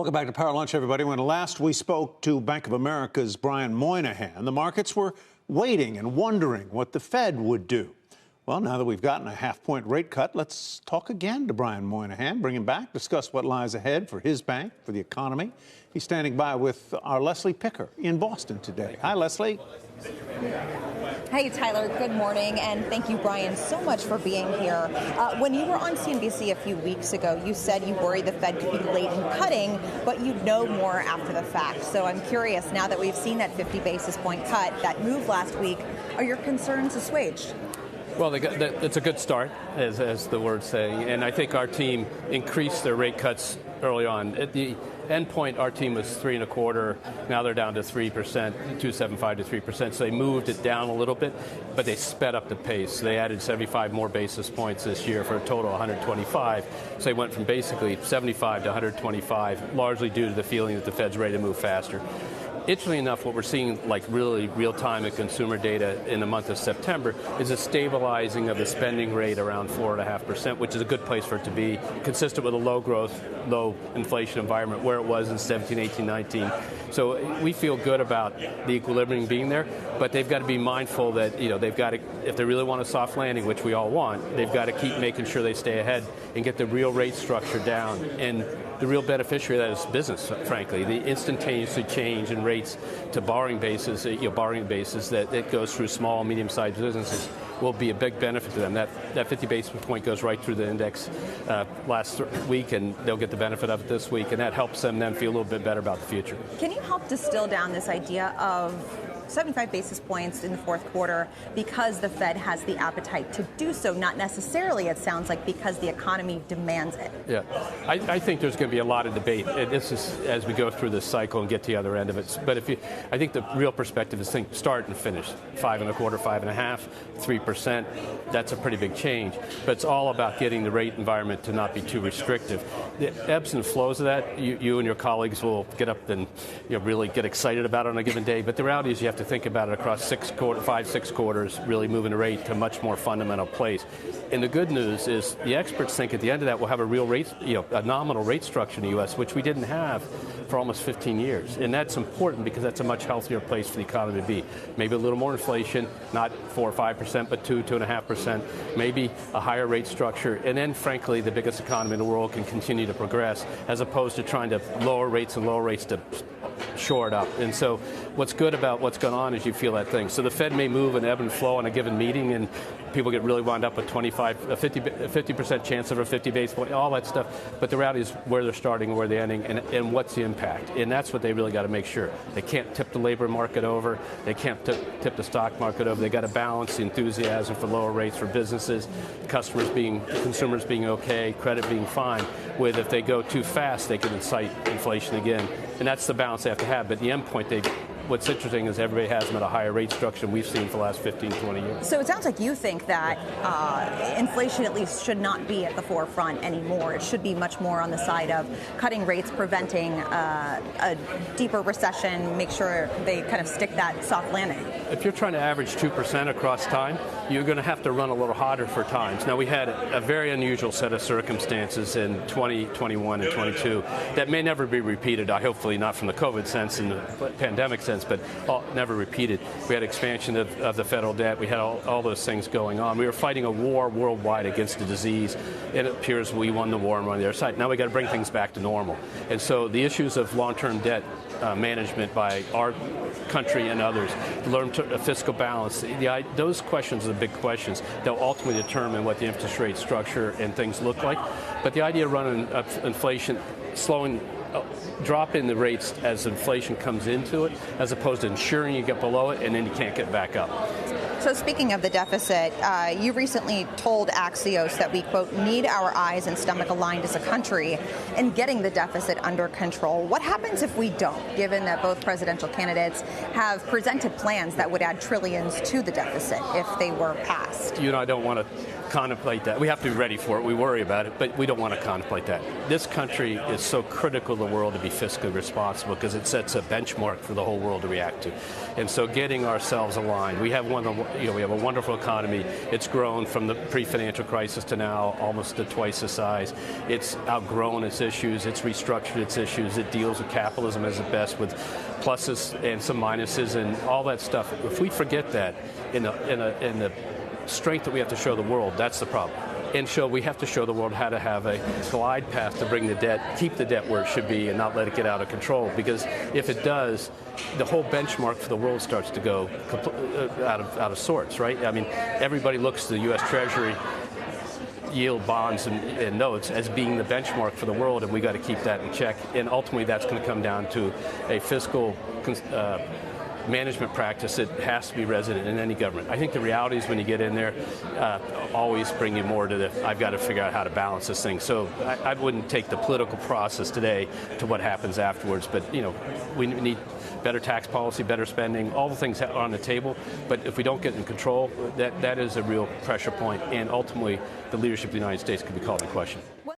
Welcome back to Power Lunch, everybody. When last we spoke to Bank of America's Brian Moynihan, the markets were waiting and wondering what the Fed would do. Well, now that we've gotten a half-point rate cut, let's talk again to Brian Moynihan, bring him back, discuss what lies ahead for his bank, for the economy. He's standing by with our Leslie Picker in Boston today. Hi, Leslie. Hey, Tyler. Good morning, and thank you, Brian, so much for being here. When you were on CNBC a few weeks ago, you said you worry the Fed could be late in cutting, but you'd know more after the fact. So I'm curious, now that we've seen that 50 basis point cut, that move last week, are your concerns assuaged? Well, it's a good start, as the words say, and I think our team increased their rate cuts early on. At the end point, our team was 3.25. Now they're down to 3%, 2.75 to 3%. So they moved it down a little bit, but they sped up the pace. They added 75 more basis points this year for a total of 125. So they went from basically 75 to 125, largely due to the feeling that the Fed's ready to move faster. Interestingly enough, what we're seeing, like really real-time in consumer data in the month of September, is a stabilizing of the spending rate around 4.5%, which is a good place for it to be, consistent with a low-growth, low-inflation environment where it was in 17, 18, 19. So we feel good about the equilibrium being there, but they've got to be mindful that they've got to, if they really want a soft landing, which we all want, they've got to keep making sure they stay ahead and get the real rate structure down. And the real beneficiary of that is business, frankly. The instantaneously change in rates to borrowing bases, that goes through small, medium-sized businesses will be a big benefit to them. That 50 basis point goes right through the index last week, and they'll get the benefit of it this week, and that helps them then feel a little bit better about the future. Can you help distill down this idea of 75 basis points in the fourth quarter because the Fed has the appetite to do so, not necessarily, it sounds like, because the economy demands it? Yeah, I think there's going to be a lot of debate. This is as we go through this cycle and get to the other end of it. But I think the real perspective is think start and finish. 5.25, 5.5, 3%. That's a pretty big change. But it's all about getting the rate environment to not be too restrictive. The ebbs and flows of that, you and your colleagues will get up and really get excited about it on a given day. But the reality is you have to think about it across 6 quarters, really moving the rate to a much more fundamental place. And the good news is the experts think at the end of that we'll have a real rate, a nominal rate structure in the U.S., which we didn't have for almost 15 years. And that's important because that's a much healthier place for the economy to be. Maybe a little more inflation, not 4 or 5%, but 2.5%, maybe a higher rate structure. And then, frankly, the biggest economy in the world can continue to progress as opposed to trying to lower rates to shore it up. And so what's good about what's going on is you feel that thing. So the Fed may move and ebb and flow on a given meeting, and people get really wound up with 50% chance of a 50 basis point, all that stuff. But the reality is where they're starting, where they're ending, and what's the impact. And that's what they really got to make sure. They can't tip the labor market over. They can't tip the stock market over. They got to balance the enthusiasm for lower rates for businesses, consumers being okay, credit being fine, with if they go too fast, they can incite inflation again. And that's the balance they have to have. But the end point, what's interesting is everybody has them at a higher rate structure than we've seen for the last 15, 20 years. So it sounds like you think that inflation at least should not be at the forefront anymore. It should be much more on the side of cutting rates, preventing a deeper recession, make sure they kind of stick that soft landing. If you're trying to average 2% across time, you're going to have to run a little harder for times. Now, we had a very unusual set of circumstances in 2021 and 22 that may never be repeated, hopefully not from the COVID sense and the pandemic sense, but never repeated. We had expansion of the federal debt. We had all those things going on. We were fighting a war worldwide against the disease, and it appears we won the war and we're on the other side. Now we got to bring things back to normal. And so the issues of long-term debt management by our country and others, fiscal balance, those questions are the big questions. They'll ultimately determine what the interest rate structure and things look like. But the idea of running inflation, drop in the rates as inflation comes into it, as opposed to ensuring you get below it and then you can't get back up. So speaking of the deficit, you recently told Axios that we, quote, need our eyes and stomach aligned as a country in getting the deficit under control. What happens if we don't, given that both presidential candidates have presented plans that would add trillions to the deficit if they were passed? I don't want to contemplate that. We have to be ready for it. We worry about it, but we don't want to contemplate that. This country is so critical to the world to be fiscally responsible because it sets a benchmark for the whole world to react to. And so getting ourselves aligned. We have we have a wonderful economy. It's grown from the pre-financial crisis to now almost to twice the size. It's outgrown its issues. It's restructured its issues. It deals with capitalism as the best with pluses and some minuses and all that stuff. If we forget that in the strength that we have to show the world, that's the problem. And we have to show the world how to have a glide path to bring the debt, keep the debt where it should be and not let it get out of control. Because if it does, the whole benchmark for the world starts to go out of sorts, right? I mean, everybody looks to the U.S. Treasury yield bonds and notes as being the benchmark for the world, and we got to keep that in check. And ultimately, that's going to come down to a fiscal management practice that has to be resident in any government. I think the reality is when you get in there, always bring you more to I've got to figure out how to balance this thing. So I wouldn't take the political process today to what happens afterwards, but we need better tax policy, better spending, all the things are on the table, but if we don't get in control, that is a real pressure point, and ultimately the leadership of the United States could be called into question.